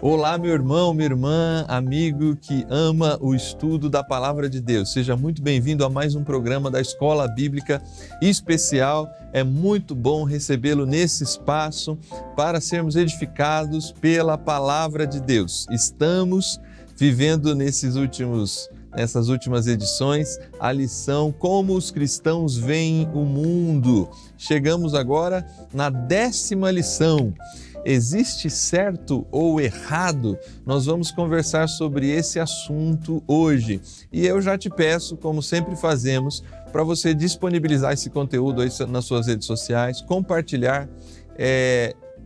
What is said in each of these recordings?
Olá, meu irmão, minha irmã, amigo que ama o estudo da Palavra de Deus. Seja muito bem-vindo a mais um programa da Escola Bíblica Especial. É muito bom recebê-lo nesse espaço para sermos edificados pela Palavra de Deus. Estamos vivendo nessas últimas edições a lição Como os Cristãos Veem o Mundo. Chegamos agora na 10ª lição. Existe certo ou errado? Nós vamos conversar sobre esse assunto hoje. E eu já te peço, como sempre fazemos, para você disponibilizar esse conteúdo aí nas suas redes sociais, compartilhar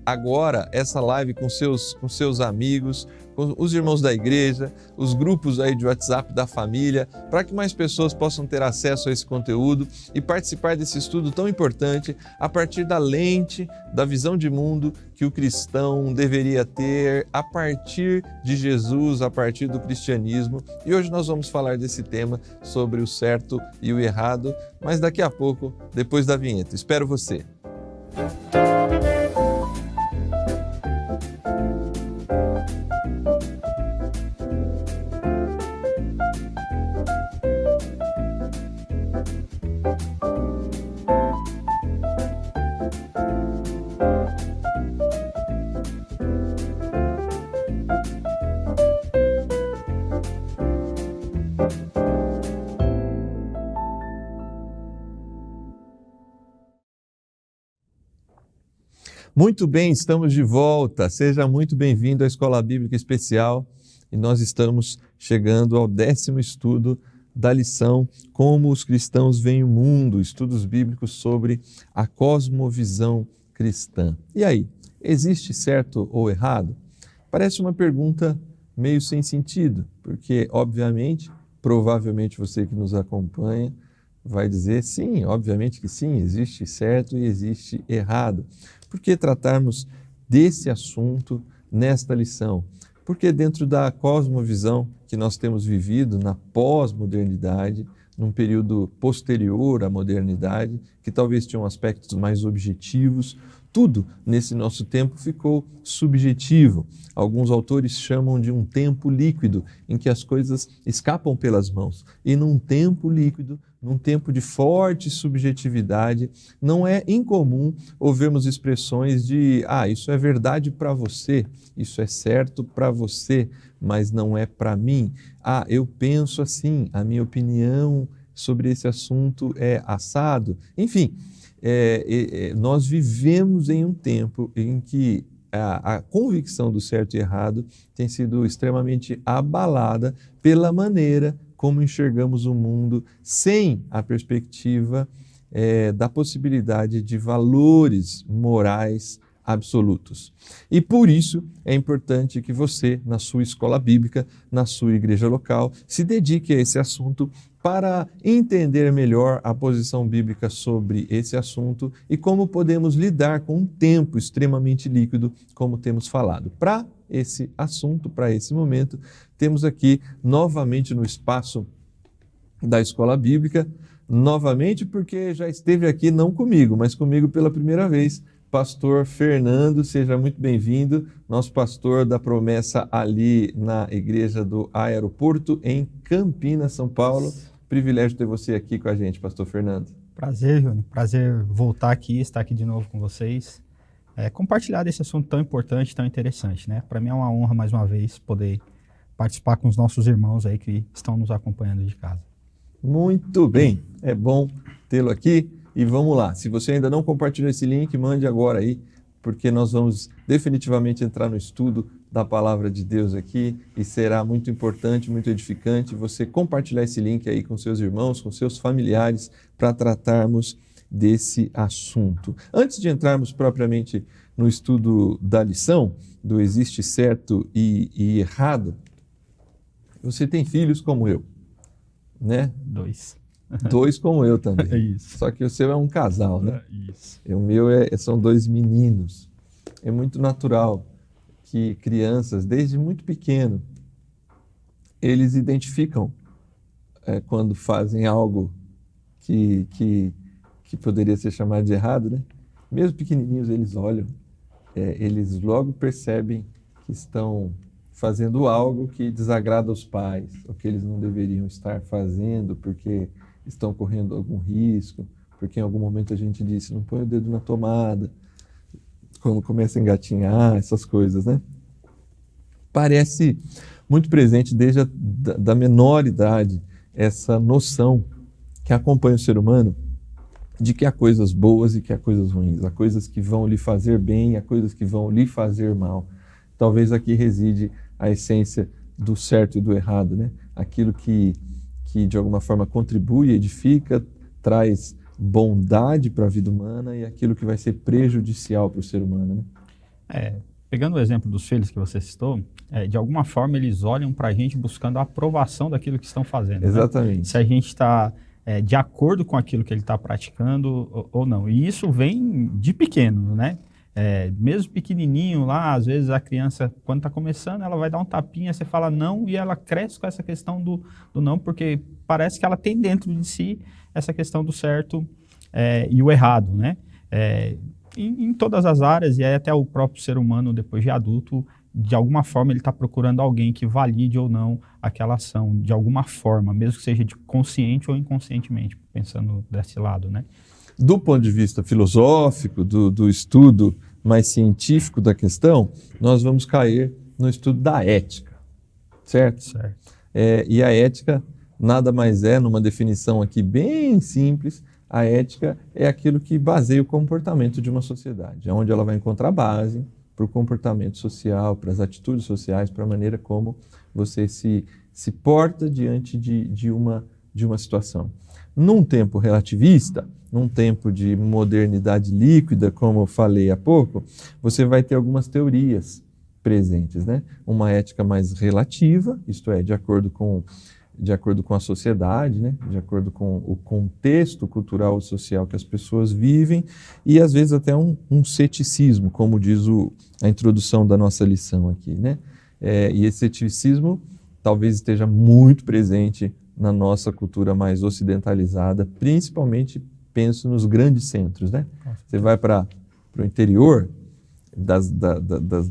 agora essa live com seus amigos, com os irmãos da igreja, os grupos aí de WhatsApp da família, para que mais pessoas possam ter acesso a esse conteúdo e participar desse estudo tão importante a partir da lente, da visão de mundo que o cristão deveria ter a partir de Jesus, a partir do cristianismo. E hoje nós vamos falar desse tema sobre o certo e o errado, mas daqui a pouco, depois da vinheta. Espero você! Muito bem, estamos de volta. Seja muito bem-vindo à Escola Bíblica Especial e nós estamos chegando ao 10º estudo da lição Como os Cristãos Veem o Mundo, estudos bíblicos sobre a cosmovisão cristã. E aí, existe certo ou errado? Parece uma pergunta meio sem sentido, porque, obviamente, provavelmente você que nos acompanha vai dizer sim, obviamente que sim, existe certo e existe errado. Por que tratarmos desse assunto nesta lição? Porque dentro da cosmovisão que nós temos vivido na pós-modernidade, num período posterior à modernidade, que talvez tenham aspectos mais objetivos, tudo nesse nosso tempo ficou subjetivo. Alguns autores chamam de um tempo líquido, em que as coisas escapam pelas mãos. E num tempo líquido, num tempo de forte subjetividade, não é incomum ouvirmos expressões de isso é verdade para você, isso é certo para você, mas não é para mim. Eu penso assim, a minha opinião sobre esse assunto é assado. Enfim, nós vivemos em um tempo em que a convicção do certo e errado tem sido extremamente abalada pela maneira como enxergamos o mundo sem a perspectiva da possibilidade de valores morais absolutos. E por isso é importante que você, na sua escola bíblica, na sua igreja local, se dedique a esse assunto para entender melhor a posição bíblica sobre esse assunto e como podemos lidar com um tempo extremamente líquido, como temos falado. Para esse assunto, para esse momento, temos aqui novamente no espaço da Escola Bíblica, novamente porque já esteve aqui não comigo, mas comigo pela primeira vez, Pastor Fernando. Seja muito bem-vindo, nosso pastor da promessa ali na igreja do Aeroporto, em Campinas, São Paulo. Privilégio ter você aqui com a gente, Pastor Fernando. Prazer, Júnior. Prazer voltar aqui, estar aqui de novo com vocês. Compartilhar desse assunto tão importante, tão interessante, né? Para mim é uma honra, mais uma vez, poder participar com os nossos irmãos aí que estão nos acompanhando de casa. Muito bem, é bom tê-lo aqui. E vamos lá, se você ainda não compartilhou esse link, mande agora aí, porque nós vamos definitivamente entrar no estudo da Palavra de Deus aqui e será muito importante, muito edificante você compartilhar esse link aí com seus irmãos, com seus familiares, para tratarmos desse assunto. Antes de entrarmos propriamente no estudo da lição, do existe certo e errado, você tem filhos como eu, né? Dois como eu também. É isso. Só que o seu é um casal, né? Isso. O meu são 2 meninos. É muito natural que crianças, desde muito pequeno, eles identificam quando fazem algo que poderia ser chamado de errado, né? Mesmo pequenininhos, eles olham, eles logo percebem que estão fazendo algo que desagrada aos pais, ou que eles não deveriam estar fazendo porque estão correndo algum risco, porque em algum momento a gente disse, não põe o dedo na tomada, quando começa a engatinhar, essas coisas, né? Parece muito presente desde da menor idade essa noção que acompanha o ser humano de que há coisas boas e que há coisas ruins, há coisas que vão lhe fazer bem e há coisas que vão lhe fazer mal. Talvez aqui reside a essência do certo e do errado, né? Aquilo que de alguma forma contribui, edifica, traz bondade para a vida humana e aquilo que vai ser prejudicial para o ser humano, né? Pegando o exemplo dos filhos que você citou, de alguma forma eles olham para a gente buscando a aprovação daquilo que estão fazendo. Exatamente. Né? Se a gente está de acordo com aquilo que ele está praticando ou não. E isso vem de pequeno, né? Mesmo pequenininho lá, às vezes a criança, quando está começando, ela vai dar um tapinha, você fala não, e ela cresce com essa questão do não, porque parece que ela tem dentro de si essa questão do certo e o errado, né? Em todas as áreas, e aí até o próprio ser humano, depois de adulto, de alguma forma ele está procurando alguém que valide ou não aquela ação, de alguma forma, mesmo que seja consciente ou inconscientemente, pensando desse lado, né? Do ponto de vista filosófico, do estudo mais científico da questão, nós vamos cair no estudo da ética, certo? Certo. E a ética nada mais é, numa definição aqui bem simples, a ética é aquilo que baseia o comportamento de uma sociedade, onde ela vai encontrar base para o comportamento social, para as atitudes sociais, para a maneira como você se porta diante de uma situação. Num tempo relativista, num tempo de modernidade líquida, como eu falei há pouco, você vai ter algumas teorias presentes, né? Uma ética mais relativa, isto é, de acordo com a sociedade, né? De acordo com o contexto cultural e social que as pessoas vivem, e às vezes até um ceticismo, como diz a introdução da nossa lição aqui, né? E esse ceticismo talvez esteja muito presente na nossa cultura mais ocidentalizada, principalmente, penso nos grandes centros, né? Você vai para o interior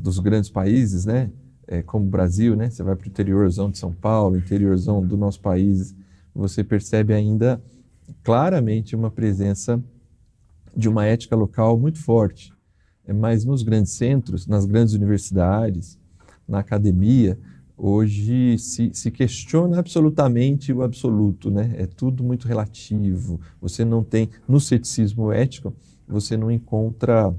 dos grandes países, né? Como o Brasil, né? Você vai para o interiorzão de São Paulo, interiorzão do nosso país, você percebe ainda claramente uma presença de uma ética local muito forte. Mas nos grandes centros, nas grandes universidades, na academia, hoje se questiona absolutamente o absoluto, né? É tudo muito relativo. Você não tem, no ceticismo ético, você não encontra,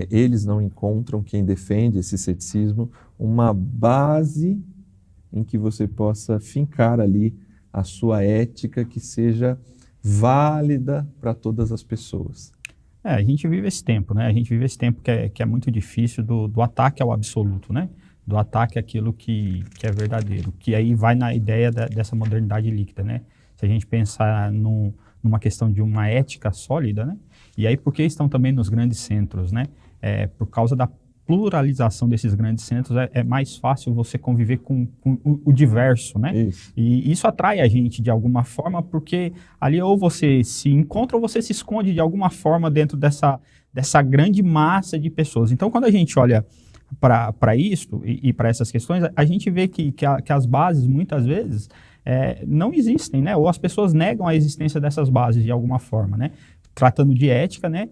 eles não encontram, quem defende esse ceticismo, uma base em que você possa fincar ali a sua ética que seja válida para todas as pessoas. A gente vive esse tempo, né? A gente vive esse tempo que é muito difícil do ataque ao absoluto, né? Do ataque àquilo que é verdadeiro, que aí vai na ideia dessa modernidade líquida, né? Se a gente pensar numa questão de uma ética sólida, né? E aí por que estão também nos grandes centros, né? Por causa da pluralização desses grandes centros, é mais fácil você conviver com o diverso, né? Isso. E isso atrai a gente de alguma forma, porque ali ou você se encontra ou você se esconde de alguma forma dentro dessa grande massa de pessoas. Então, quando a gente olha para isso e para essas questões, a gente vê que as bases, muitas vezes, não existem, né? Ou as pessoas negam a existência dessas bases de alguma forma, né? Tratando de ética, né?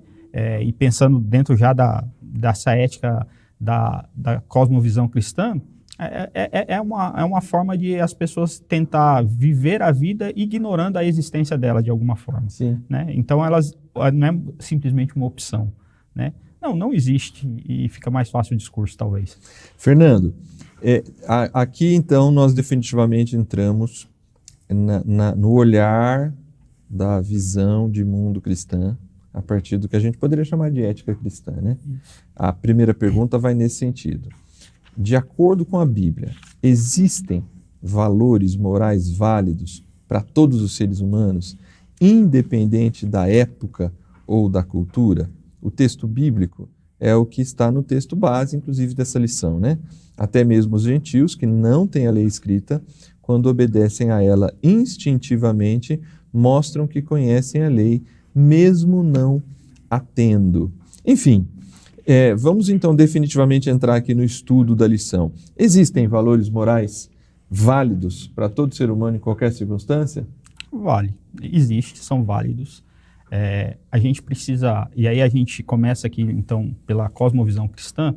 E pensando dentro já dessa ética da cosmovisão cristã, é uma forma de as pessoas tentar viver a vida ignorando a existência dela de alguma forma. Sim. Né? Então, não é simplesmente uma opção, né? Não existe e fica mais fácil o discurso, talvez. Fernando, aqui então nós definitivamente entramos no olhar da visão de mundo cristã, a partir do que a gente poderia chamar de ética cristã, né? A primeira pergunta vai nesse sentido. De acordo com a Bíblia, existem valores morais válidos para todos os seres humanos, independente da época ou da cultura? O texto bíblico é o que está no texto base, inclusive, dessa lição, né? Até mesmo os gentios, que não têm a lei escrita, quando obedecem a ela instintivamente, mostram que conhecem a lei, mesmo não a tendo. Enfim, Vamos então definitivamente entrar aqui no estudo da lição. Existem valores morais válidos para todo ser humano em qualquer circunstância? Vale, existe, são válidos. A gente precisa, e aí a gente começa aqui então pela cosmovisão cristã,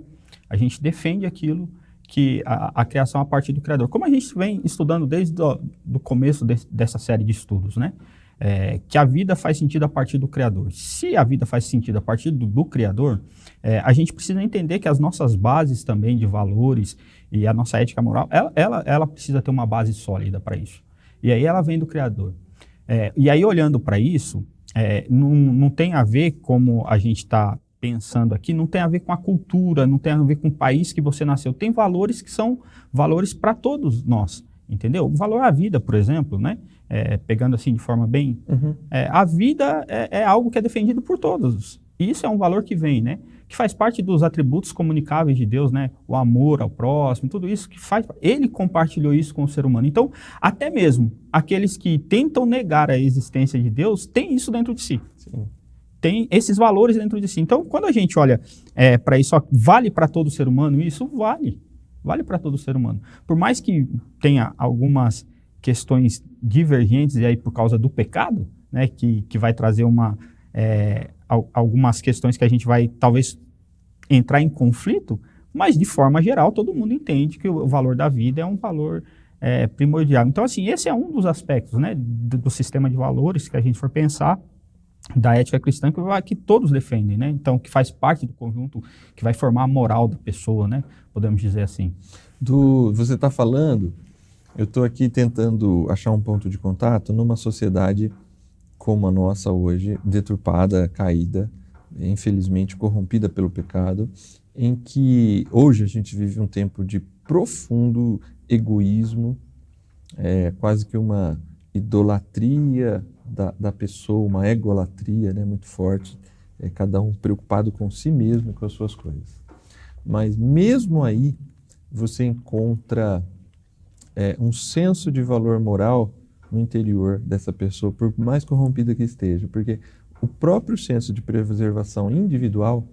a gente defende aquilo que a criação a partir do Criador. Como a gente vem estudando desde do começo dessa série de estudos, né? Que a vida faz sentido a partir do Criador. Se a vida faz sentido a partir do Criador, a gente precisa entender que as nossas bases também de valores e a nossa ética moral, ela precisa ter uma base sólida para isso. E aí ela vem do Criador. E aí olhando para isso, não tem a ver como a gente está pensando aqui, não tem a ver com a cultura, não tem a ver com o país que você nasceu. Tem valores que são valores para todos nós, entendeu? O valor à vida, por exemplo, né? Pegando assim de forma bem... a vida é algo que é defendido por todos. E isso é um valor que vem, né? Que faz parte dos atributos comunicáveis de Deus, né? O amor ao próximo, tudo isso que faz... Ele compartilhou isso com o ser humano. Então, até mesmo aqueles que tentam negar a existência de Deus, têm isso dentro de si. Sim. Tem esses valores dentro de si. Então, quando a gente olha para isso, vale para todo ser humano isso? Vale. Vale para todo ser humano. Por mais que tenha algumas questões divergentes, e aí por causa do pecado, né, que vai trazer algumas questões que a gente vai talvez entrar em conflito, mas de forma geral todo mundo entende que o valor da vida é um valor primordial. Então, assim, esse é um dos aspectos, né, do sistema de valores que a gente for pensar, da ética cristã, que todos defendem, né? Então, que faz parte do conjunto, que vai formar a moral da pessoa, né? Podemos dizer assim. Você está falando, eu estou aqui tentando achar um ponto de contato numa sociedade como a nossa hoje, deturpada, caída, infelizmente corrompida pelo pecado, em que hoje a gente vive um tempo de profundo egoísmo, quase que uma idolatria da pessoa, uma egolatria, né, muito forte, cada um preocupado com si mesmo e com as suas coisas. Mas mesmo aí você encontra um senso de valor moral no interior dessa pessoa, por mais corrompida que esteja, porque o próprio senso de preservação individual,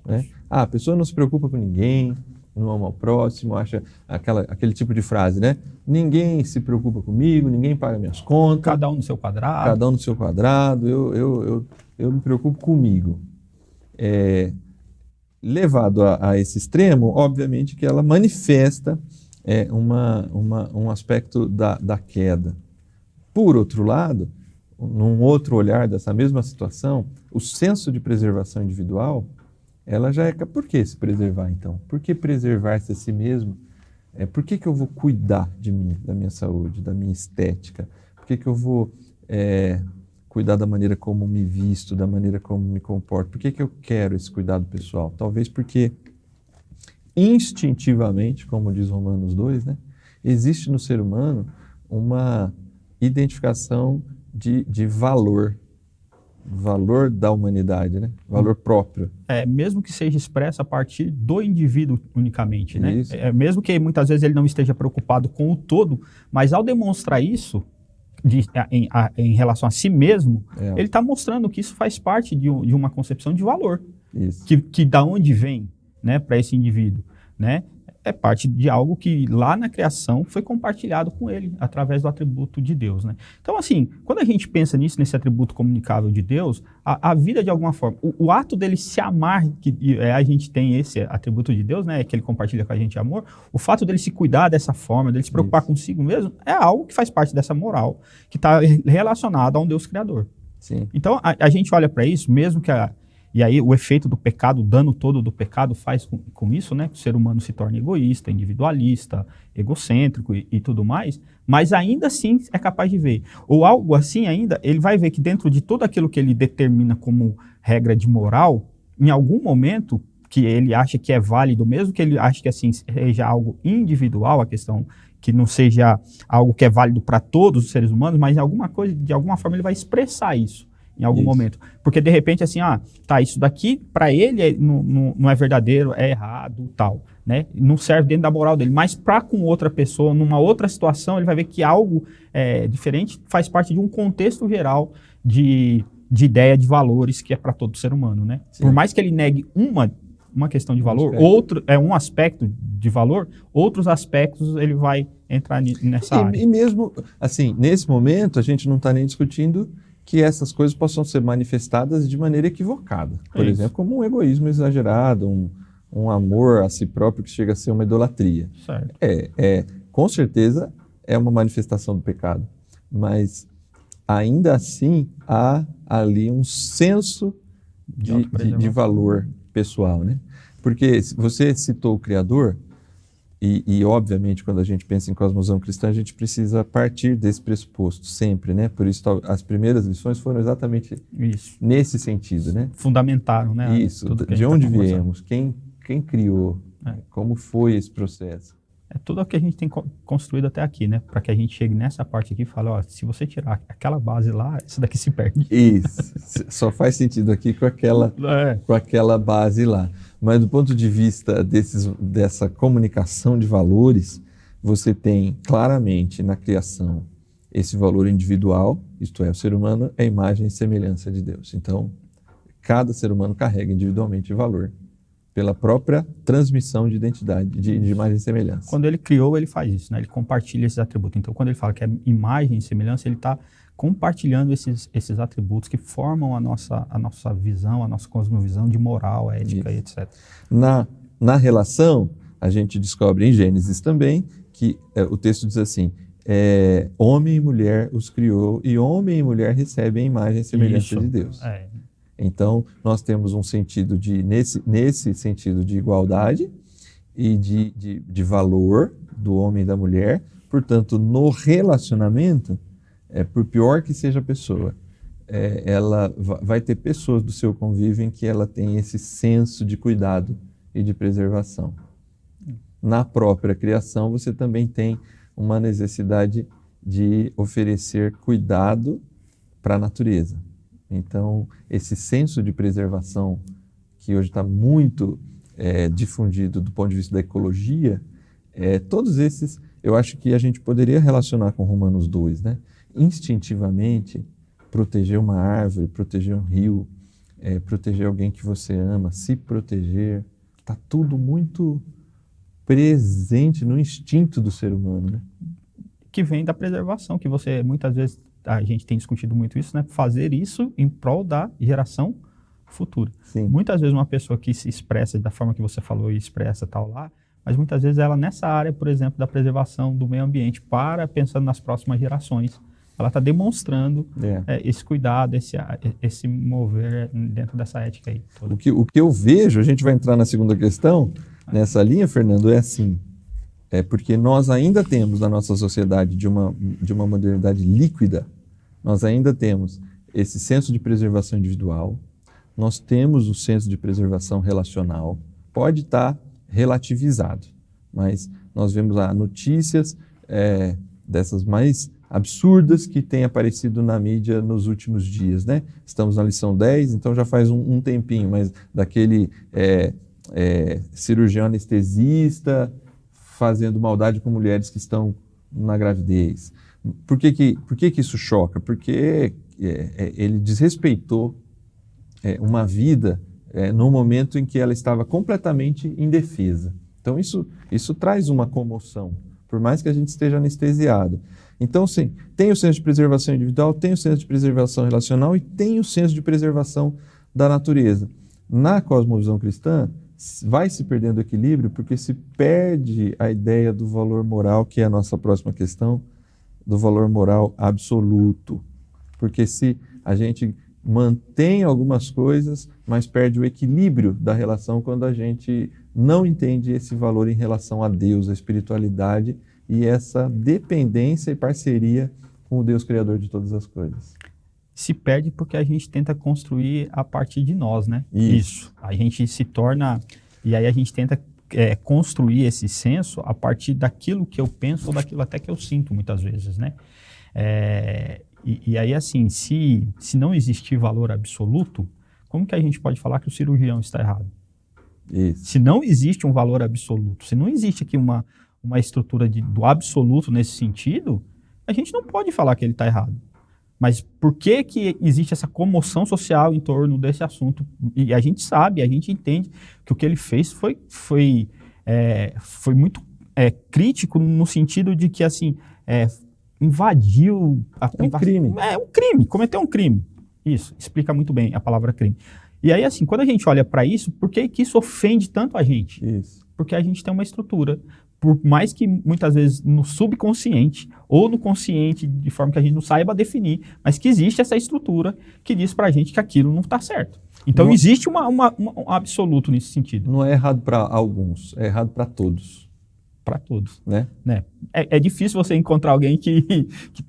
né, a pessoa não se preocupa com ninguém, não ama ao próximo, acha aquele tipo de frase, né? Ninguém se preocupa comigo, ninguém paga minhas contas. Cada um no seu quadrado. Cada um no seu quadrado, eu me preocupo comigo. Levado a esse extremo, obviamente que ela manifesta um aspecto da queda. Por outro lado, num outro olhar dessa mesma situação, o senso de preservação individual, ela já por que se preservar então? Por que preservar-se a si mesmo? Por que eu vou cuidar de mim, da minha saúde, da minha estética? Por que eu vou cuidar da maneira como me visto, da maneira como me comporto? Por que eu quero esse cuidado pessoal? Talvez porque instintivamente, como diz Romanos 2, né, existe no ser humano uma identificação de valor da humanidade, né? Valor próprio. Mesmo que seja expresso a partir do indivíduo unicamente, né? Isso. Mesmo que muitas vezes ele não esteja preocupado com o todo, mas ao demonstrar isso em relação a si mesmo, ele está mostrando que isso faz parte de uma concepção de valor. Isso. Que da onde vem, né, para esse indivíduo, né? É parte de algo que lá na criação foi compartilhado com ele, através do atributo de Deus, né? Então, assim, quando a gente pensa nisso, nesse atributo comunicável de Deus, a vida de alguma forma, o ato dele se amar, que a gente tem esse atributo de Deus, né, que ele compartilha com a gente amor, o fato dele se cuidar dessa forma, dele se preocupar consigo mesmo, é algo que faz parte dessa moral, que está relacionada a um Deus criador. Sim. Então, a gente olha para isso, mesmo que e aí o efeito do pecado, o dano todo do pecado faz com isso, né? Que o ser humano se torna egoísta, individualista, egocêntrico e tudo mais, mas ainda assim é capaz de ver. Ou algo assim ainda, ele vai ver que dentro de tudo aquilo que ele determina como regra de moral, em algum momento que ele acha que é válido, mesmo que ele ache que assim seja algo individual, a questão que não seja algo que é válido para todos os seres humanos, mas em alguma coisa, de alguma forma ele vai expressar isso. Em algum momento. Porque, de repente, assim, isso daqui, para ele, não é verdadeiro, é errado, tal, né? Não serve dentro da moral dele. Mas para com outra pessoa, numa outra situação, ele vai ver que algo diferente faz parte de um contexto geral de de ideia de valores que é para todo ser humano, né? Sim. Por mais que ele negue uma questão de valor, um aspecto de valor, outros aspectos ele vai entrar nessa área. E mesmo, assim, nesse momento, a gente não está nem discutindo que essas coisas possam ser manifestadas de maneira equivocada. Por exemplo, como um egoísmo exagerado, um amor a si próprio que chega a ser uma idolatria. Certo. Com certeza é uma manifestação do pecado, mas ainda assim há ali um senso de valor pessoal, né? Porque você citou o Criador, e obviamente quando a gente pensa em cosmovisão cristã, a gente precisa partir desse pressuposto sempre, né? Por isso as primeiras lições foram exatamente nesse sentido, né? Fundamentaram, né? Isso, de onde viemos, quem criou, como foi esse processo. É tudo o que a gente tem construído até aqui, né? Para que a gente chegue nessa parte aqui e fale, ó, se você tirar aquela base lá, isso daqui se perde. Isso, só faz sentido aqui com aquela base lá. Mas do ponto de vista dessa comunicação de valores, você tem claramente na criação esse valor individual, isto é, o ser humano é a imagem e semelhança de Deus. Então, cada ser humano carrega individualmente valor pela própria transmissão de identidade, de imagem e semelhança. Quando ele criou, ele faz isso, né? Ele compartilha esses atributos. Então, quando ele fala que é imagem e semelhança, ele está compartilhando esses atributos que formam a nossa visão, a nossa cosmovisão de moral, ética e etc. Na relação, a gente descobre em Gênesis também que o texto diz assim, homem e mulher os criou e homem e mulher recebem a imagem e semelhança de Deus. Então, nós temos um sentido nesse sentido de igualdade e de valor do homem e da mulher. Portanto, no relacionamento, por pior que seja a pessoa, ela vai ter pessoas do seu convívio em que ela tem esse senso de cuidado e de preservação. Na própria criação, você também tem uma necessidade de oferecer cuidado para a natureza. Então, esse senso de preservação, que hoje está muito difundido do ponto de vista da ecologia, todos esses, eu acho que a gente poderia relacionar com Romanos 2, né? Instintivamente, proteger uma árvore, proteger um rio, proteger alguém que você ama, se proteger, está tudo muito presente no instinto do ser humano, né? Que vem da preservação, que você muitas vezes... A gente tem discutido muito isso, né? Fazer isso em prol da geração futura. Sim. Muitas vezes uma pessoa que se expressa da forma que você falou e expressa tal lá, mas muitas vezes ela nessa área, por exemplo, da preservação do meio ambiente, pensando nas próximas gerações, ela está demonstrando esse cuidado, esse mover dentro dessa ética aí. O que eu vejo, a gente vai entrar na segunda questão, nessa linha, Fernando, é assim, porque nós ainda temos na nossa sociedade de uma modernidade líquida, nós ainda temos esse senso de preservação individual, nós temos o senso de preservação relacional, pode estar relativizado, mas nós vemos notícias dessas mais absurdas que têm aparecido na mídia nos últimos dias, né? Estamos na lição 10, então já faz um tempinho, mas daquele cirurgião anestesista fazendo maldade com mulheres que estão na gravidez. Por que isso choca? Porque ele desrespeitou uma vida no momento em que ela estava completamente indefesa. Então isso traz uma comoção, por mais que a gente esteja anestesiado. Então, sim, tem o senso de preservação individual, tem o senso de preservação relacional e tem o senso de preservação da natureza. Na cosmovisão cristã, vai se perdendo o equilíbrio porque se perde a ideia do valor moral, que é a nossa próxima questão, do valor moral absoluto. Porque se a gente mantém algumas coisas, mas perde o equilíbrio da relação quando a gente não entende esse valor em relação a Deus, a espiritualidade e essa dependência e parceria com o Deus Criador de todas as coisas. Se perde porque a gente tenta construir a partir de nós, né? Isso. A gente se torna... E aí a gente tenta construir esse senso a partir daquilo que eu penso ou daquilo até que eu sinto, muitas vezes, né? E aí, assim, se não existir valor absoluto, como que a gente pode falar que o cirurgião está errado? Isso. Se não existe um valor absoluto, se não existe aqui uma estrutura do absoluto nesse sentido, a gente não pode falar que ele está errado. Mas por que existe essa comoção social em torno desse assunto? E a gente sabe, a gente entende que o que ele fez foi muito crítico no sentido de que, assim, invadiu... um crime. É um crime, cometeu um crime. Isso, explica muito bem a palavra crime. E aí, assim, quando a gente olha para isso, por que isso ofende tanto a gente? Isso. Porque a gente tem uma estrutura, por mais que muitas vezes no subconsciente ou no consciente, de forma que a gente não saiba definir, mas que existe essa estrutura que diz pra gente que aquilo não está certo. Então existe um absoluto nesse sentido. Não é errado para alguns, é errado para todos. Para todos. Né? É difícil você encontrar alguém que,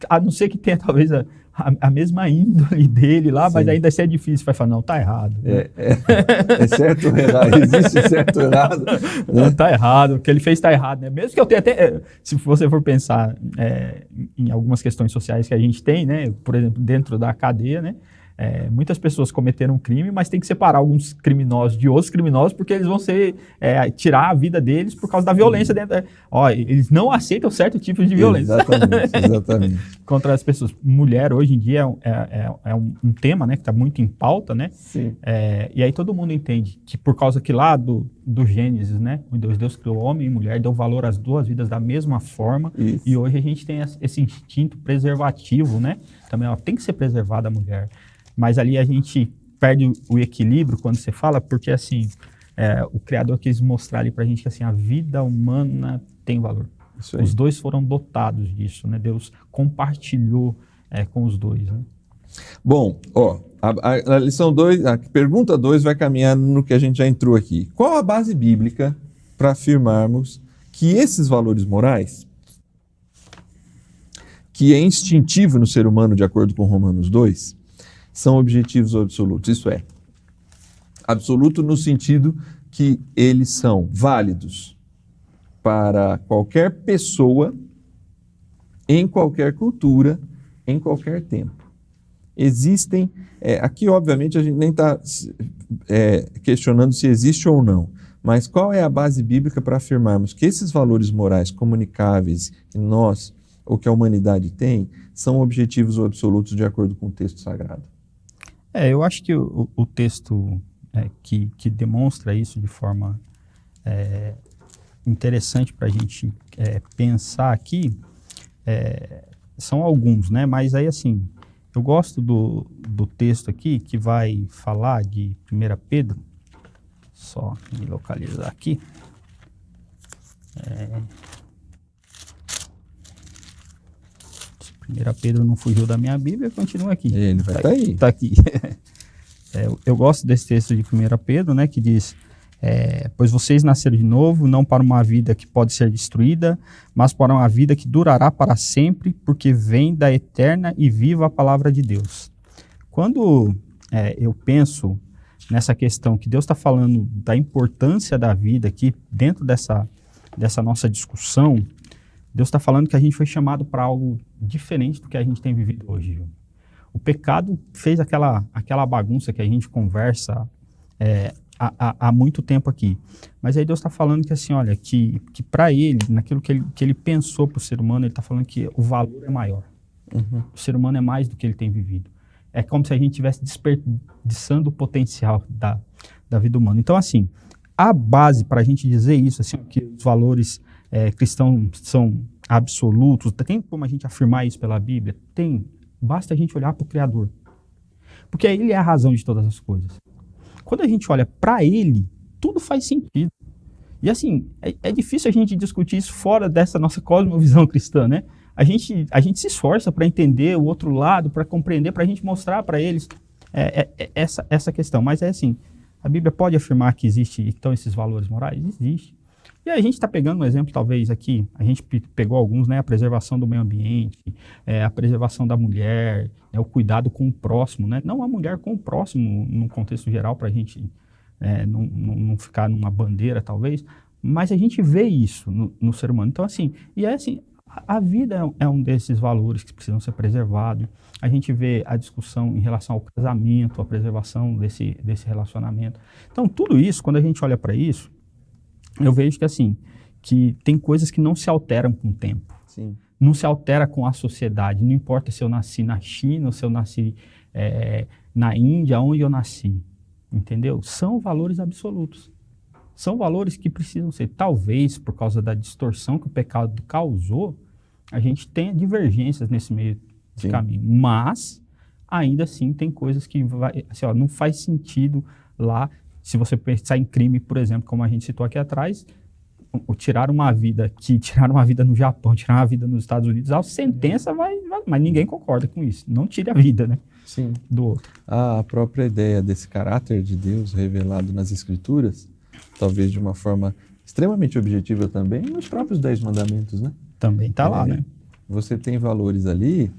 a não ser que tenha talvez a mesma índole dele lá, mas ainda assim é difícil. Vai falar, não, tá errado. Né? É certo ou errado? Existe certo ou errado? Não, tá errado. O que ele fez tá errado. Né? Mesmo que eu tenha até... Se você for pensar em algumas questões sociais que a gente tem, né? Por exemplo, dentro da cadeia, né? Muitas pessoas cometeram um crime, mas tem que separar alguns criminosos de outros criminosos, porque eles vão tirar a vida deles por causa da violência dentro. Eles não aceitam certo tipo de violência. Exatamente. Contra as pessoas. Mulher, hoje em dia, é um tema, né, que está muito em pauta, né? Sim. E aí todo mundo entende que por causa que lá do Gênesis, né, Deus criou homem e mulher, deu valor às duas vidas da mesma forma. Isso. E hoje a gente tem esse instinto preservativo, né? Também tem que ser preservada a mulher. Mas ali a gente perde o equilíbrio quando você fala, porque assim, o Criador quis mostrar ali pra gente que assim, a vida humana tem valor. Isso aí. Os dois foram dotados disso, né? Deus compartilhou com os dois, né? Bom, a lição 2, a pergunta 2 vai caminhar no que a gente já entrou aqui. Qual a base bíblica para afirmarmos que esses valores morais, que é instintivo no ser humano, de acordo com Romanos 2, são objetivos absolutos? Isso é, absoluto no sentido que eles são válidos para qualquer pessoa, em qualquer cultura, em qualquer tempo. Existem, aqui obviamente a gente nem está questionando se existe ou não, mas qual é a base bíblica para afirmarmos que esses valores morais comunicáveis que nós, ou que a humanidade tem, são objetivos absolutos de acordo com o texto sagrado? Eu acho que o texto que demonstra isso de forma interessante para a gente pensar aqui são alguns, né? Mas aí assim, eu gosto do texto aqui que vai falar de 1 Pedro, só me localizar aqui. 1 Pedro não fugiu da minha Bíblia, continua aqui. Ele vai estar aí. Está aqui. Eu gosto desse texto de 1 Pedro, né, que diz, pois vocês nasceram de novo, não para uma vida que pode ser destruída, mas para uma vida que durará para sempre, porque vem da eterna e viva palavra de Deus. Quando eu penso nessa questão que Deus está falando da importância da vida aqui, dentro dessa nossa discussão, Deus está falando que a gente foi chamado para algo diferente do que a gente tem vivido hoje. Viu? O pecado fez aquela bagunça que a gente conversa há muito tempo aqui. Mas aí Deus está falando que assim, olha, que para ele, naquilo que ele pensou para o ser humano, ele está falando que o valor é maior. Uhum. O ser humano é mais do que ele tem vivido. É como se a gente estivesse desperdiçando o potencial da vida humana. Então, assim, a base para a gente dizer isso, assim, que os valores cristãos são absolutos, tem como a gente afirmar isso pela Bíblia? Tem. Basta a gente olhar para o Criador. Porque ele é a razão de todas as coisas. Quando a gente olha para ele, tudo faz sentido. E assim, é difícil a gente discutir isso fora dessa nossa cosmovisão cristã, né? A gente se esforça para entender o outro lado, para compreender, para a gente mostrar para eles essa questão. Mas é assim, a Bíblia pode afirmar que existe então esses valores morais? Existe. E a gente está pegando um exemplo, talvez, aqui, a gente pegou alguns, né? A preservação do meio ambiente, a preservação da mulher, o cuidado com o próximo, né? Não a mulher com o próximo, num contexto geral, para a gente não ficar numa bandeira, talvez, mas a gente vê isso no ser humano. Então, assim, a vida é um desses valores que precisam ser preservados. A gente vê a discussão em relação ao casamento, a preservação desse relacionamento. Então, tudo isso, quando a gente olha para isso, eu vejo que assim, que tem coisas que não se alteram com o tempo. Sim. não se altera com a sociedade. Não importa se eu nasci na China ou se eu nasci na Índia, onde eu nasci. Entendeu? São valores absolutos. São valores que precisam ser. Talvez, por causa da distorção que o pecado causou, a gente tenha divergências nesse meio de caminho. Mas, ainda assim, tem coisas que assim, não faz sentido lá. Se você pensar em crime, por exemplo, como a gente citou aqui atrás, tiraram uma vida no Japão, tiraram uma vida nos Estados Unidos, a sentença mas ninguém concorda com isso. Não tire a vida, né? Sim. Do outro. A própria ideia desse caráter de Deus revelado nas Escrituras, talvez de uma forma extremamente objetiva também, nos próprios 10 mandamentos, né? Também está lá, né? Você tem valores ali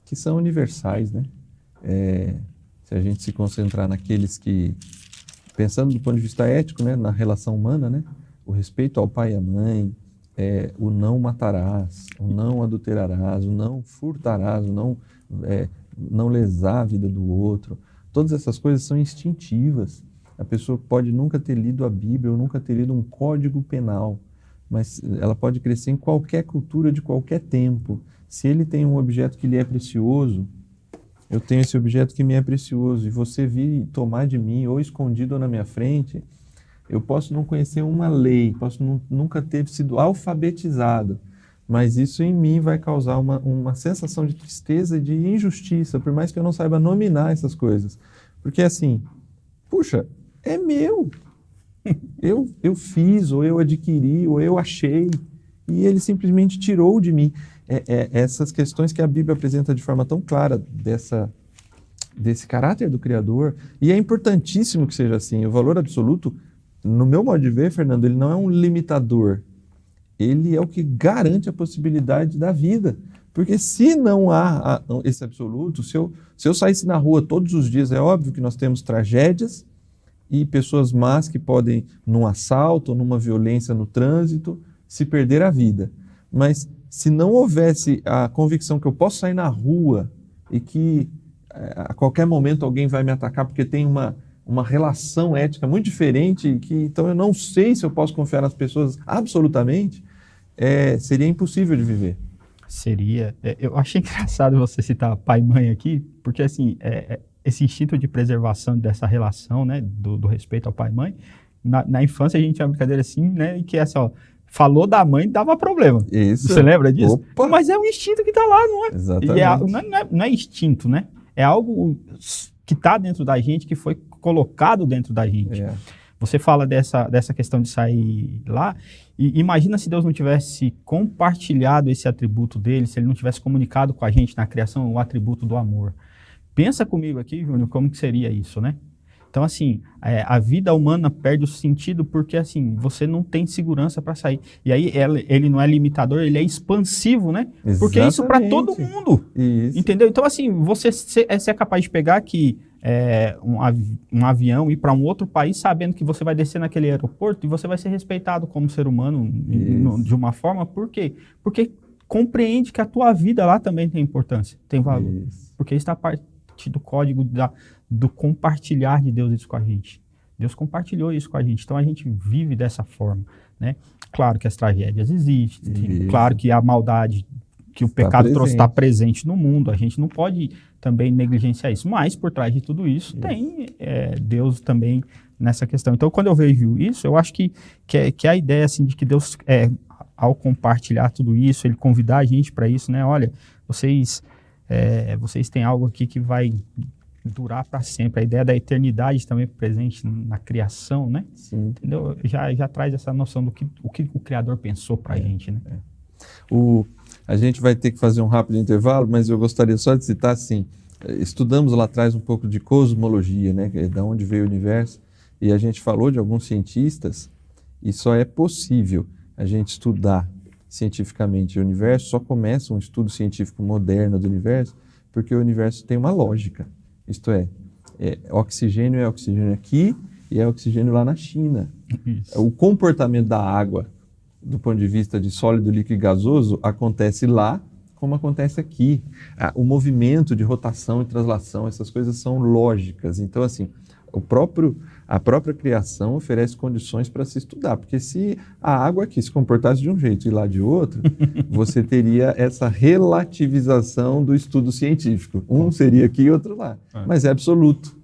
que são universais, né? Se a gente se concentrar naqueles que, pensando do ponto de vista ético, né, na relação humana, né, o respeito ao pai e à mãe, o não matarás, o não adulterarás, o não furtarás, o não lesar a vida do outro, todas essas coisas são instintivas. A pessoa pode nunca ter lido a Bíblia ou nunca ter lido um código penal, mas ela pode crescer em qualquer cultura de qualquer tempo. Se ele tem um objeto que lhe é precioso, eu tenho esse objeto que me é precioso, e você vir tomar de mim, ou escondido ou na minha frente, eu posso não conhecer uma lei, posso nunca ter sido alfabetizado, mas isso em mim vai causar uma sensação de tristeza e de injustiça, por mais que eu não saiba nominar essas coisas. Porque assim, puxa, é meu. Eu fiz, ou eu adquiri, ou eu achei, e ele simplesmente tirou de mim. Essas questões que a Bíblia apresenta de forma tão clara desse caráter do Criador, e é importantíssimo que seja assim. O valor absoluto, no meu modo de ver, Fernando, ele não é um limitador, ele é o que garante a possibilidade da vida. Porque se não há esse absoluto, se eu saísse na rua todos os dias, é óbvio que nós temos tragédias e pessoas más que podem, num assalto ou numa violência no trânsito, se perder a vida. Mas se não houvesse a convicção que eu posso sair na rua e que a qualquer momento alguém vai me atacar porque tem uma relação ética muito diferente, então eu não sei se eu posso confiar nas pessoas absolutamente, seria impossível de viver. Seria. Eu achei engraçado você citar pai e mãe aqui, porque assim, esse instinto de preservação dessa relação, né, do respeito ao pai e mãe, na infância a gente tinha uma brincadeira assim, né, que é assim, falou da mãe, dava problema. Isso. Você lembra disso? Opa. Mas é um instinto que está lá, não é? Exatamente. Não é instinto, né? É algo que está dentro da gente, que foi colocado dentro da gente. Você fala dessa questão de sair lá, e imagina se Deus não tivesse compartilhado esse atributo dele, se ele não tivesse comunicado com a gente na criação o atributo do amor. Pensa comigo aqui, Júnior, como que seria isso, né? Então, assim, a vida humana perde o sentido porque, assim, você não tem segurança para sair. E aí, ele não é limitador, ele é expansivo, né? Exatamente. Porque é isso para todo mundo. Isso. Entendeu? Então, assim, você é capaz de pegar aqui um avião e ir para um outro país sabendo que você vai descer naquele aeroporto e você vai ser respeitado como ser humano de uma forma. Por quê? Porque compreende que a tua vida lá também tem importância, tem valor. Isso. Porque está parte do código do compartilhar de Deus isso com a gente. Deus compartilhou isso com a gente, então a gente vive dessa forma, né? Claro que as tragédias existem, claro que a maldade que o pecado trouxe está presente no mundo, a gente não pode também negligenciar isso, mas por trás de tudo isso tem Deus também nessa questão. Então, quando eu vejo isso, eu acho que a ideia assim, de que Deus, ao compartilhar tudo isso, ele convidar a gente para isso, né? Olha, vocês têm algo aqui que vai durar para sempre. A ideia da eternidade também presente na criação, né? Sim. Entendeu? Já traz essa noção do que o Criador pensou para a gente, né? A gente vai ter que fazer um rápido intervalo, mas eu gostaria só de citar, assim, estudamos lá atrás um pouco de cosmologia, né? Da onde veio o universo, e a gente falou de alguns cientistas, e só é possível a gente estudar cientificamente o universo, só começa um estudo científico moderno do universo, porque o universo tem uma lógica. Isto oxigênio é oxigênio aqui e é oxigênio lá na China. Isso. O comportamento da água, do ponto de vista de sólido, líquido e gasoso, acontece lá como acontece aqui. O movimento de rotação e translação, essas coisas são lógicas. Então, assim, A própria criação oferece condições para se estudar, porque se a água aqui se comportasse de um jeito e lá de outro, você teria essa relativização do estudo científico. Um seria aqui e outro lá, mas é absoluto.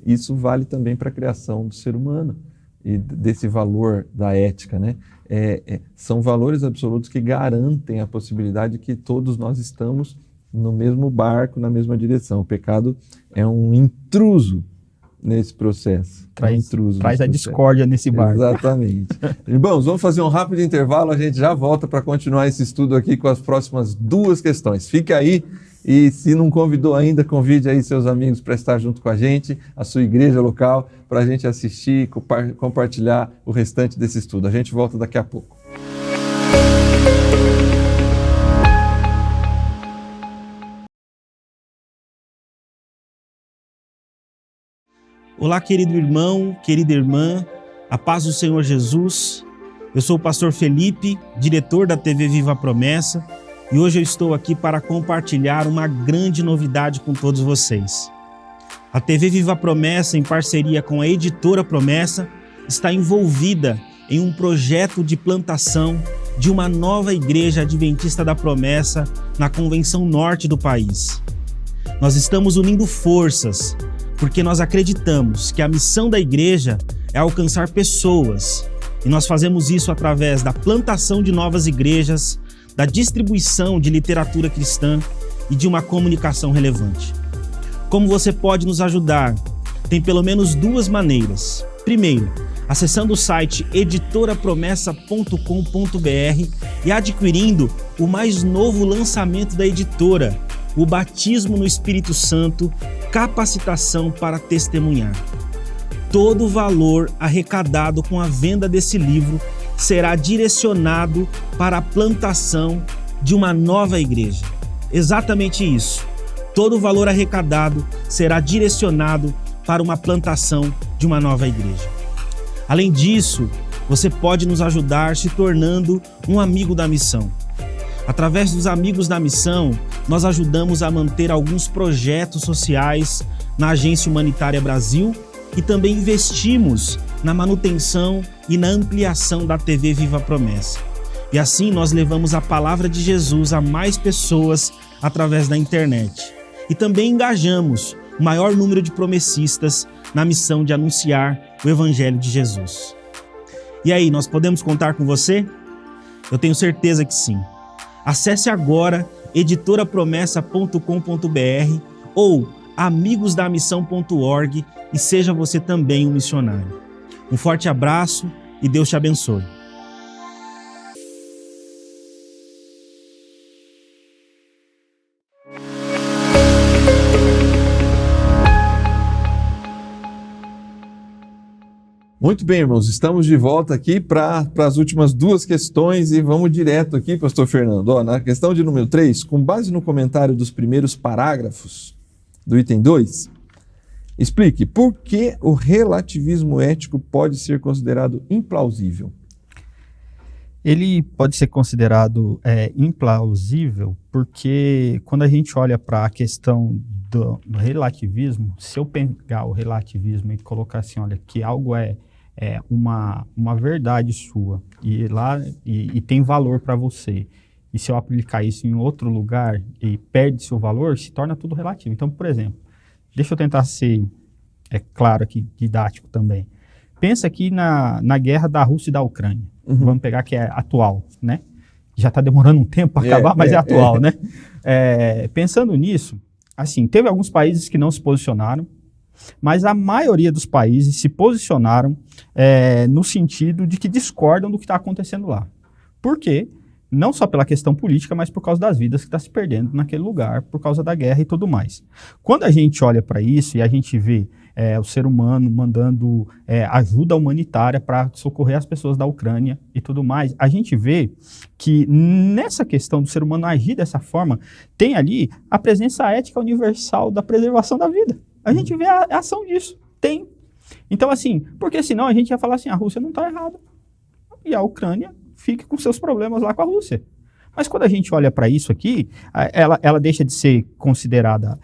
Isso vale também para a criação do ser humano e desse valor da ética, né? São valores absolutos que garantem a possibilidade de que todos nós estamos no mesmo barco, na mesma direção. O pecado é um intruso nesse processo. Traz a discórdia nesse barco. Exatamente. Irmãos, vamos fazer um rápido intervalo, a gente já volta para continuar esse estudo aqui com as próximas 2 questões. Fique aí e se não convidou ainda, convide aí seus amigos para estar junto com a gente, a sua igreja local, para a gente assistir e compartilhar o restante desse estudo. A gente volta daqui a pouco. Olá, querido irmão, querida irmã, a paz do Senhor Jesus. Eu sou o pastor Felipe, diretor da TV Viva a Promessa, e hoje eu estou aqui para compartilhar uma grande novidade com todos vocês. A TV Viva a Promessa, em parceria com a Editora Promessa, está envolvida em um projeto de plantação de uma nova igreja adventista da Promessa na Convenção Norte do país. Nós estamos unindo forças, porque nós acreditamos que a missão da igreja é alcançar pessoas, e nós fazemos isso através da plantação de novas igrejas, da distribuição de literatura cristã e de uma comunicação relevante. Como você pode nos ajudar? Tem pelo menos 2 maneiras. Primeiro, acessando o site editorapromessa.com.br e adquirindo o mais novo lançamento da editora, o Batismo no Espírito Santo, capacitação para testemunhar. Todo o valor arrecadado com a venda desse livro será direcionado para a plantação de uma nova igreja. Exatamente isso. Todo o valor arrecadado será direcionado para uma plantação de uma nova igreja. Além disso, você pode nos ajudar se tornando um amigo da missão. Através dos Amigos da Missão, nós ajudamos a manter alguns projetos sociais na Agência Humanitária Brasil e também investimos na manutenção e na ampliação da TV Viva a Promessa. E assim nós levamos a palavra de Jesus a mais pessoas através da internet. E também engajamos o maior número de promessistas na missão de anunciar o Evangelho de Jesus. E aí, nós podemos contar com você? Eu tenho certeza que sim. Acesse agora editorapromessa.com.br ou amigosdamissão.org e seja você também um missionário. Um forte abraço e Deus te abençoe. Muito bem, irmãos, estamos de volta aqui para as últimas 2 questões e vamos direto aqui, pastor Fernando. Na questão de número 3, com base no comentário dos primeiros parágrafos do item 2, explique por que o relativismo ético pode ser considerado implausível. Ele pode ser considerado implausível porque quando a gente olha para a questão do relativismo, se eu pegar o relativismo e colocar assim, olha, que algo é uma verdade sua e tem valor para você, e se eu aplicar isso em outro lugar e perde seu valor, se torna tudo relativo. Então, por exemplo, deixa eu tentar ser claro aqui, didático também. Pensa aqui na guerra da Rússia e da Ucrânia. Vamos pegar que é atual, né? Já está demorando um tempo para acabar, mas é atual, né? Pensando nisso, assim, teve alguns países que não se posicionaram, mas a maioria dos países se posicionaram no sentido de que discordam do que está acontecendo lá. Por quê? Não só pela questão política, mas por causa das vidas que está se perdendo naquele lugar, por causa da guerra e tudo mais. Quando a gente olha para isso e a gente vê o ser humano mandando ajuda humanitária para socorrer as pessoas da Ucrânia e tudo mais, a gente vê que nessa questão do ser humano agir dessa forma, tem ali a presença ética universal da preservação da vida. A gente vê a ação disso, tem. Então assim, porque senão a gente ia falar assim, a Rússia não está errada e a Ucrânia fica com seus problemas lá com a Rússia. Mas quando a gente olha para isso aqui, ela deixa de ser considerada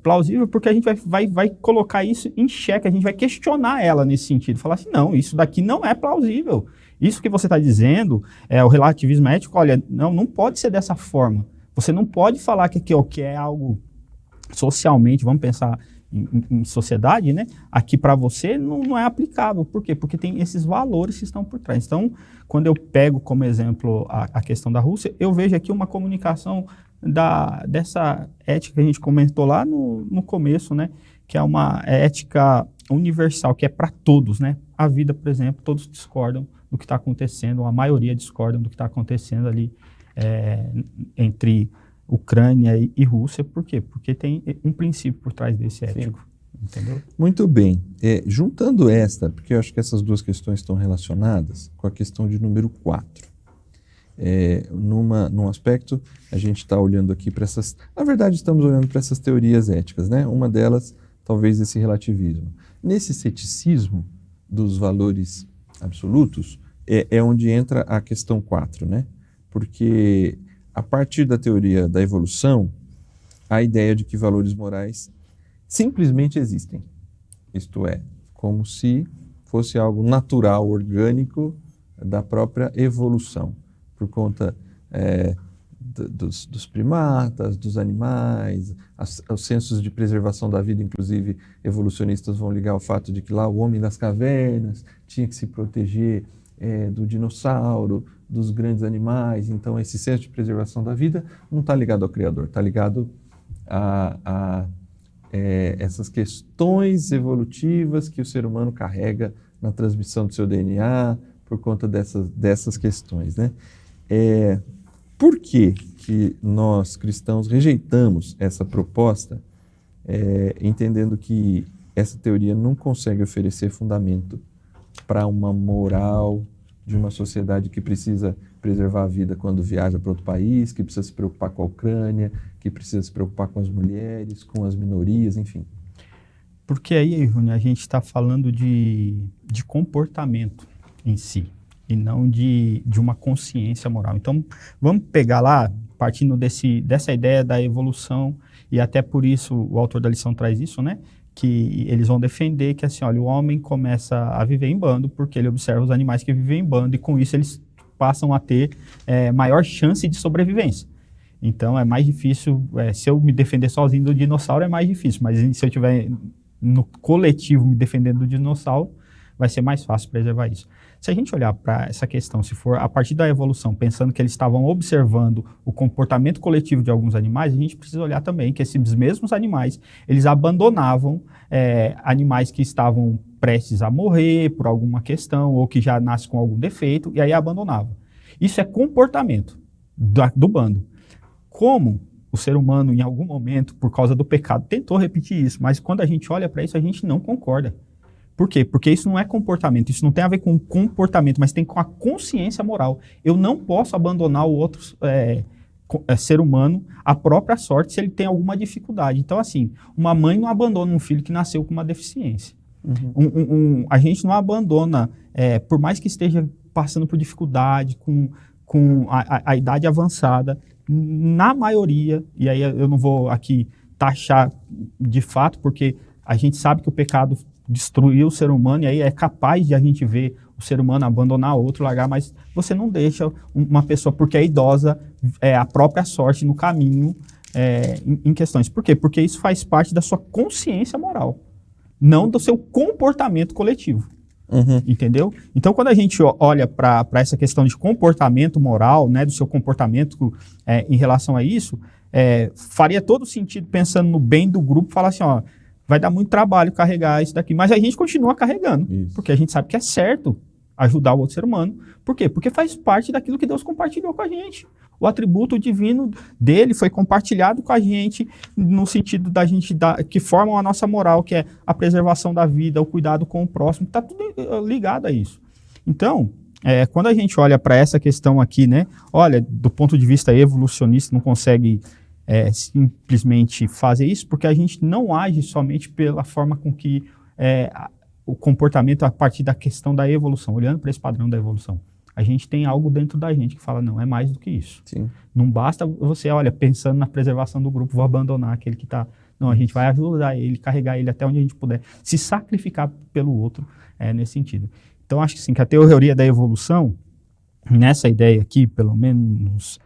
Plausível porque a gente vai colocar isso em xeque, a gente vai questionar ela nesse sentido. Falar assim, não, isso daqui não é plausível. Isso que você está dizendo, o relativismo ético, olha, não pode ser dessa forma. Você não pode falar que é algo socialmente, vamos pensar em sociedade, né? Aqui para você não é aplicável. Por quê? Porque tem esses valores que estão por trás. Então, quando eu pego como exemplo a questão da Rússia, eu vejo aqui uma comunicação dessa ética que a gente comentou lá no começo, né? Que é uma ética universal, que é para todos, né? A vida, por exemplo, todos discordam do que está acontecendo, a maioria discordam do que está acontecendo ali entre Ucrânia e Rússia. Por quê? Porque tem um princípio por trás desse ético. Sim. Entendeu? Muito bem. Juntando porque eu acho que essas duas questões estão relacionadas com a questão de número 4. Num aspecto, a gente está olhando aqui para essas... Na verdade, estamos olhando para essas teorias éticas, né? Uma delas, talvez, esse relativismo. Nesse ceticismo dos valores absolutos, é onde entra a questão 4, né? Porque, a partir da teoria da evolução, a ideia de que valores morais simplesmente existem. Isto é, como se fosse algo natural, orgânico, da própria evolução, por conta dos primatas, dos animais, os sensos de preservação da vida, inclusive evolucionistas vão ligar ao fato de que lá o homem das cavernas tinha que se proteger do dinossauro, dos grandes animais. Então esse senso de preservação da vida não está ligado ao Criador, está ligado a essas questões evolutivas que o ser humano carrega na transmissão do seu DNA por conta dessas questões, né? Por que nós cristãos rejeitamos essa proposta, entendendo que essa teoria não consegue oferecer fundamento para uma moral de uma sociedade que precisa preservar a vida quando viaja para outro país, que precisa se preocupar com a Ucrânia, que precisa se preocupar com as mulheres, com as minorias, enfim? Porque aí, Rony, a gente está falando de comportamento em si, e não de uma consciência moral. Então, vamos pegar lá, partindo dessa ideia da evolução, e até por isso o autor da lição traz isso, né? Que eles vão defender que, assim, olha, o homem começa a viver em bando porque ele observa os animais que vivem em bando, e com isso eles passam a ter maior chance de sobrevivência. Então, é mais difícil, se eu me defender sozinho do dinossauro é mais difícil, mas se eu estiver no coletivo me defendendo do dinossauro, vai ser mais fácil preservar isso. Se a gente olhar para essa questão, se for a partir da evolução, pensando que eles estavam observando o comportamento coletivo de alguns animais, a gente precisa olhar também que esses mesmos animais, eles abandonavam animais que estavam prestes a morrer por alguma questão, ou que já nascem com algum defeito, e aí abandonavam. Isso é comportamento do bando. Como o ser humano, em algum momento, por causa do pecado, tentou repetir isso, mas quando a gente olha para isso, a gente não concorda. Por quê? Porque isso não é comportamento, isso não tem a ver com comportamento, mas tem com a consciência moral. Eu não posso abandonar o outro ser humano à própria sorte se ele tem alguma dificuldade. Então, assim, uma mãe não abandona um filho que nasceu com uma deficiência. Uhum. A gente não abandona, por mais que esteja passando por dificuldade, com a idade avançada, na maioria, e aí eu não vou aqui taxar de fato, porque a gente sabe que o pecado destruiu o ser humano, e aí é capaz de a gente ver o ser humano abandonar outro, largar, mas você não deixa uma pessoa, porque é idosa, a própria sorte no caminho em questões. Por quê? Porque isso faz parte da sua consciência moral, não do seu comportamento coletivo. Uhum. Entendeu? Então, quando a gente olha para essa questão de comportamento moral, né, do seu comportamento em relação a isso, faria todo sentido, pensando no bem do grupo, falar assim, ó, vai dar muito trabalho carregar isso daqui, mas a gente continua carregando, isso, porque a gente sabe que é certo ajudar o outro ser humano. Por quê? Porque faz parte daquilo que Deus compartilhou com a gente. O atributo divino dele foi compartilhado com a gente no sentido da gente que formam a nossa moral, que é a preservação da vida, o cuidado com o próximo, está tudo ligado a isso. Então, quando a gente olha para essa questão aqui, né, olha, do ponto de vista evolucionista, não consegue simplesmente fazer isso, porque a gente não age somente pela forma com que o comportamento a partir da questão da evolução, olhando para esse padrão da evolução. A gente tem algo dentro da gente que fala, não, é mais do que isso. Sim. Não basta você, olha, pensando na preservação do grupo, vou abandonar aquele que está Não, a gente vai ajudar ele, carregar ele até onde a gente puder, se sacrificar pelo outro nesse sentido. Então, acho que sim, que a teoria da evolução, nessa ideia aqui, pelo menos,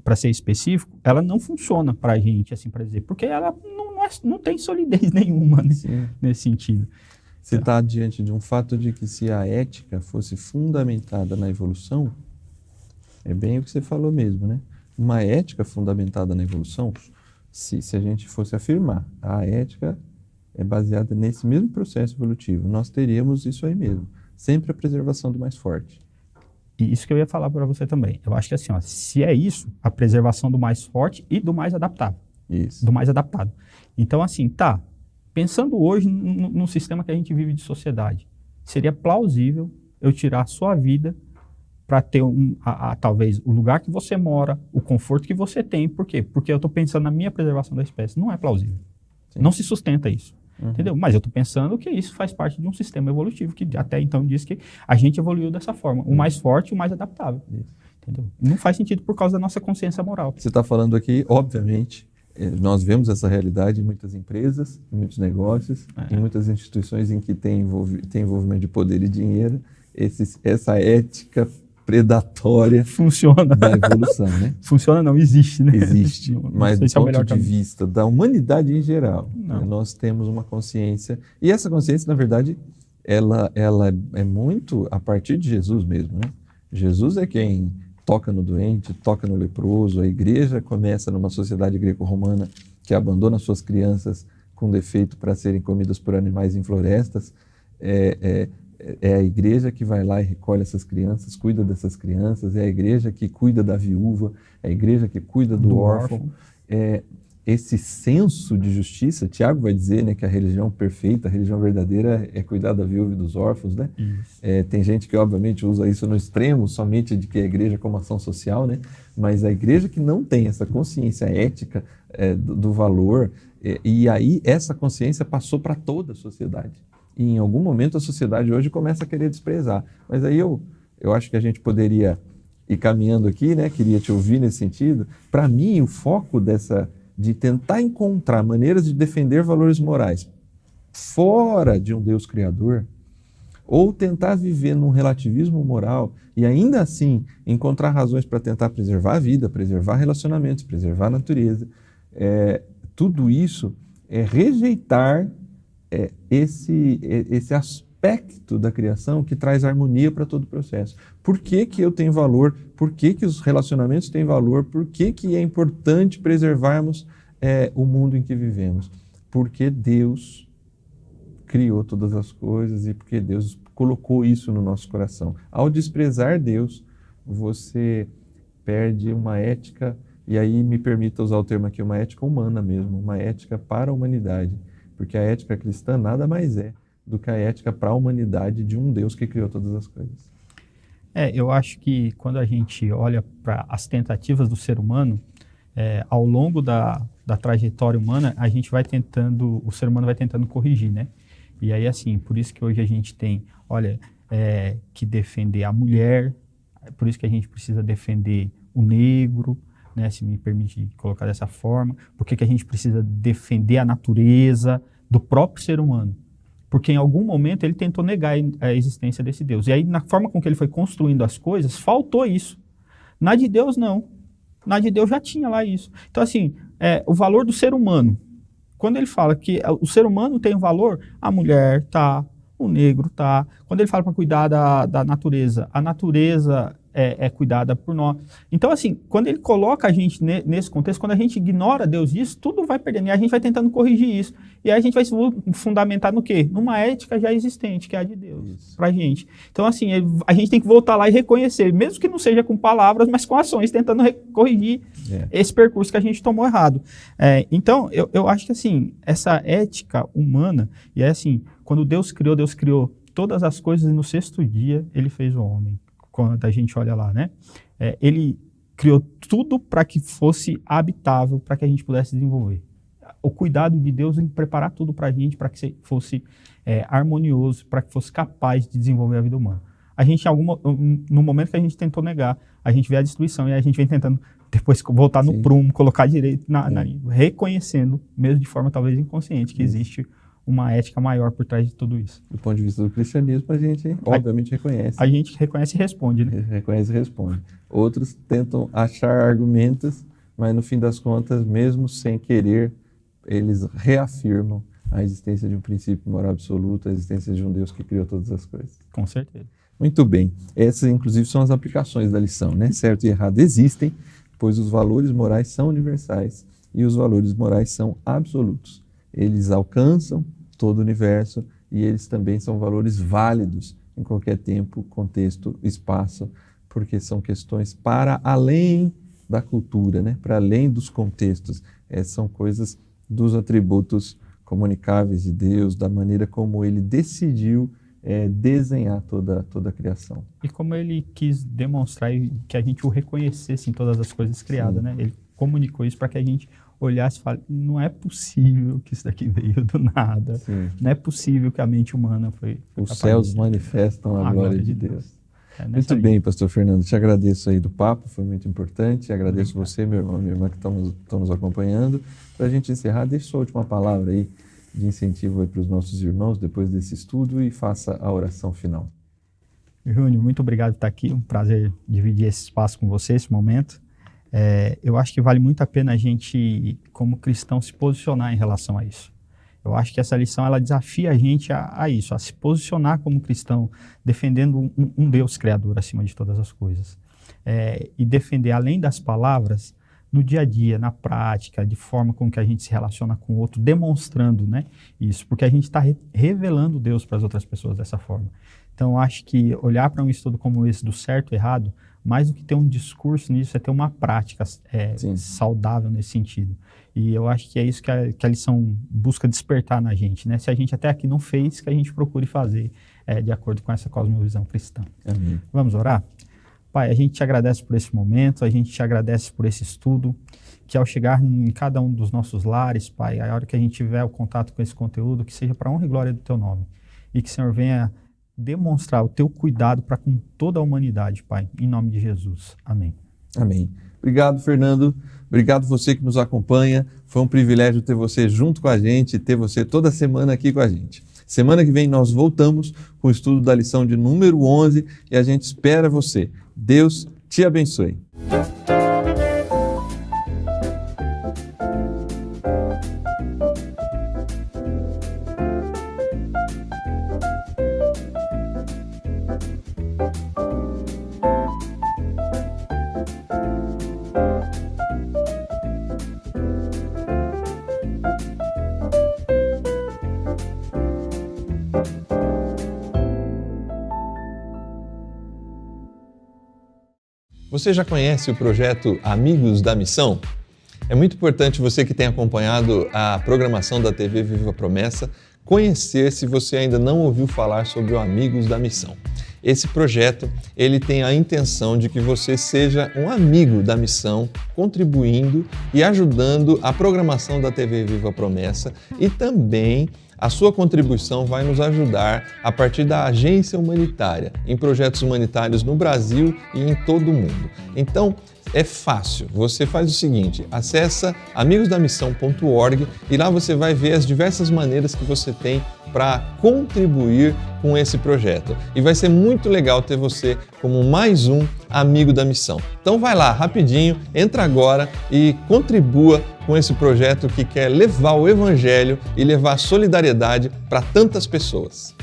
para ser específico, ela não funciona para a gente, assim, para dizer, porque ela não tem solidez nenhuma, né, nesse sentido. Você está diante de um fato de que se a ética fosse fundamentada na evolução, é bem o que você falou mesmo, né? Uma ética fundamentada na evolução, se a gente fosse afirmar, a ética é baseada nesse mesmo processo evolutivo, nós teríamos isso aí mesmo, sempre a preservação do mais forte. E isso que eu ia falar para você também. Eu acho que assim, ó, se é isso, a preservação do mais forte e do mais adaptável. Isso. Do mais adaptado. Então, assim, pensando hoje no sistema que a gente vive de sociedade, seria plausível eu tirar a sua vida para ter talvez o lugar que você mora, o conforto que você tem. Por quê? Porque eu estou pensando na minha preservação da espécie. Não é plausível. Sim. Não se sustenta isso. Entendeu? Mas eu estou pensando que isso faz parte de um sistema evolutivo que até então diz que a gente evoluiu dessa forma. O mais forte e o mais adaptável. Entendeu? Não faz sentido por causa da nossa consciência moral. Você está falando aqui, obviamente, nós vemos essa realidade em muitas empresas, em muitos negócios, em muitas instituições em que tem envolvimento de poder e dinheiro. Essa ética predatória funciona da evolução, né? Funciona não, existe, né? Existe, mas do ponto de vista da humanidade em geral, nós temos uma consciência, e essa consciência, na verdade, ela é muito a partir de Jesus mesmo, né? Jesus é quem toca no doente, toca no leproso, a igreja começa numa sociedade greco-romana que abandona suas crianças com defeito para serem comidas por animais em florestas, é a igreja que vai lá e recolhe essas crianças, cuida dessas crianças, é a igreja que cuida da viúva, é a igreja que cuida do órfão. Esse senso de justiça, Tiago vai dizer, né, que a religião perfeita, a religião verdadeira é cuidar da viúva e dos órfãos, né? Tem gente que obviamente usa isso no extremo, somente de que a igreja como ação social, né? Mas a igreja que não tem essa consciência ética do valor, e aí essa consciência passou para toda a sociedade. E em algum momento a sociedade hoje começa a querer desprezar. Mas aí eu acho que a gente poderia ir caminhando aqui, né? Queria te ouvir nesse sentido. Para mim, o foco de tentar encontrar maneiras de defender valores morais fora de um Deus criador, ou tentar viver num relativismo moral e ainda assim encontrar razões para tentar preservar a vida, preservar relacionamentos, preservar a natureza, tudo isso é rejeitar esse aspecto da criação que traz harmonia para todo o processo. Por que eu tenho valor? Por que os relacionamentos têm valor? Por que é importante preservarmos o mundo em que vivemos? Porque Deus criou todas as coisas e porque Deus colocou isso no nosso coração. Ao desprezar Deus, você perde uma ética, e aí me permita usar o termo aqui, uma ética humana mesmo, uma ética para a humanidade. Porque a ética cristã nada mais é do que a ética para a humanidade de um Deus que criou todas as coisas. Eu acho que quando a gente olha para as tentativas do ser humano, ao longo da trajetória humana, o ser humano vai tentando corrigir, né? E aí, assim, por isso que hoje a gente tem, que defender a mulher, por isso que a gente precisa defender o negro, né, se me permite colocar dessa forma, porque que a gente precisa defender a natureza do próprio ser humano, porque em algum momento ele tentou negar a existência desse Deus, e aí na forma com que ele foi construindo as coisas, faltou isso. Na de Deus não, na de Deus já tinha lá isso. Então assim, o valor do ser humano, quando ele fala que o ser humano tem valor, a mulher tá, o negro tá, quando ele fala para cuidar da natureza, a natureza é cuidada por nós. Então, assim, quando ele coloca a gente nesse contexto, quando a gente ignora Deus disso, tudo vai perdendo. E a gente vai tentando corrigir isso. E aí a gente vai se fundamentar no quê? Numa ética já existente, que é a de Deus, pra gente. Então, assim, a gente tem que voltar lá e reconhecer, mesmo que não seja com palavras, mas com ações, tentando corrigir esse percurso que a gente tomou errado. Então, eu acho que, assim, essa ética humana, e é assim, quando Deus criou todas as coisas e no sexto dia ele fez o homem. Quando a gente olha lá, né? Ele criou tudo para que fosse habitável, para que a gente pudesse desenvolver. O cuidado de Deus em preparar tudo para a gente, para que fosse harmonioso, para que fosse capaz de desenvolver a vida humana. A gente, no momento que a gente tentou negar, a gente vê a destruição e a gente vem tentando depois voltar no Sim. prumo, colocar direito, reconhecendo, mesmo de forma talvez inconsciente, que existe uma ética maior por trás de tudo isso. Do ponto de vista do cristianismo, a gente obviamente reconhece. A gente reconhece e responde, né? Reconhece e responde. Outros tentam achar argumentos, mas no fim das contas, mesmo sem querer, eles reafirmam a existência de um princípio moral absoluto, a existência de um Deus que criou todas as coisas. Com certeza. Muito bem. Essas, inclusive, são as aplicações da lição, né? Certo e errado existem, pois os valores morais são universais e os valores morais são absolutos. Eles alcançam todo o universo e eles também são valores válidos em qualquer tempo, contexto, espaço, porque são questões para além da cultura, né? Para além dos contextos. São coisas dos atributos comunicáveis de Deus, da maneira como ele decidiu desenhar toda a criação. E como ele quis demonstrar que a gente o reconhecesse em todas as coisas criadas, né? Ele comunicou isso para que a gente olhasse e falasse, não é possível que isso daqui veio do nada. Sim. Não é possível que a mente humana foi Os céus manifestam a glória de Deus. Muito bem, pastor Fernando, te agradeço aí do papo, foi muito importante, agradeço você, meu irmão, minha irmã que estão nos acompanhando. Para a gente encerrar, deixe sua última palavra aí de incentivo para os nossos irmãos depois desse estudo e faça a oração final. Júnior, muito obrigado por estar aqui, um prazer dividir esse espaço com você, esse momento. Eu acho que vale muito a pena a gente, como cristão, se posicionar em relação a isso. Eu acho que essa lição ela desafia a gente a isso, a se posicionar como cristão, defendendo um Deus criador acima de todas as coisas. E defender, além das palavras, no dia a dia, na prática, de forma com que a gente se relaciona com o outro, demonstrando, né, isso, porque a gente está revelando Deus para as outras pessoas dessa forma. Então, eu acho que olhar para um estudo como esse do certo e errado, mais do que ter um discurso nisso, é ter uma prática saudável nesse sentido. E eu acho que é isso que a lição busca despertar na gente, né? Se a gente até aqui não fez, que a gente procure fazer de acordo com essa cosmovisão cristã. Amém. Vamos orar? Pai, a gente te agradece por esse momento, a gente te agradece por esse estudo, que ao chegar em cada um dos nossos lares, Pai, a hora que a gente tiver o contato com esse conteúdo, que seja para honra e glória do Teu nome. E que o Senhor venha demonstrar o Teu cuidado para com toda a humanidade, Pai, em nome de Jesus. Amém. Amém. Obrigado, Fernando. Obrigado você que nos acompanha. Foi um privilégio ter você junto com a gente, ter você toda semana aqui com a gente. Semana que vem nós voltamos com o estudo da lição de número 11 e a gente espera você. Deus te abençoe. Você já conhece o projeto Amigos da Missão? É muito importante você que tem acompanhado a programação da TV Viva Promessa conhecer se você ainda não ouviu falar sobre o Amigos da Missão. Esse projeto, ele tem a intenção de que você seja um amigo da missão, contribuindo e ajudando a programação da TV Viva Promessa e também a sua contribuição vai nos ajudar a partir da agência humanitária, em projetos humanitários no Brasil e em todo o mundo. Então, é fácil. Você faz o seguinte, acessa amigosdamissão.org e lá você vai ver as diversas maneiras que você tem para contribuir com esse projeto. E vai ser muito legal ter você como mais um amigo da missão. Então vai lá, rapidinho, entra agora e contribua com esse projeto que quer levar o Evangelho e levar a solidariedade para tantas pessoas.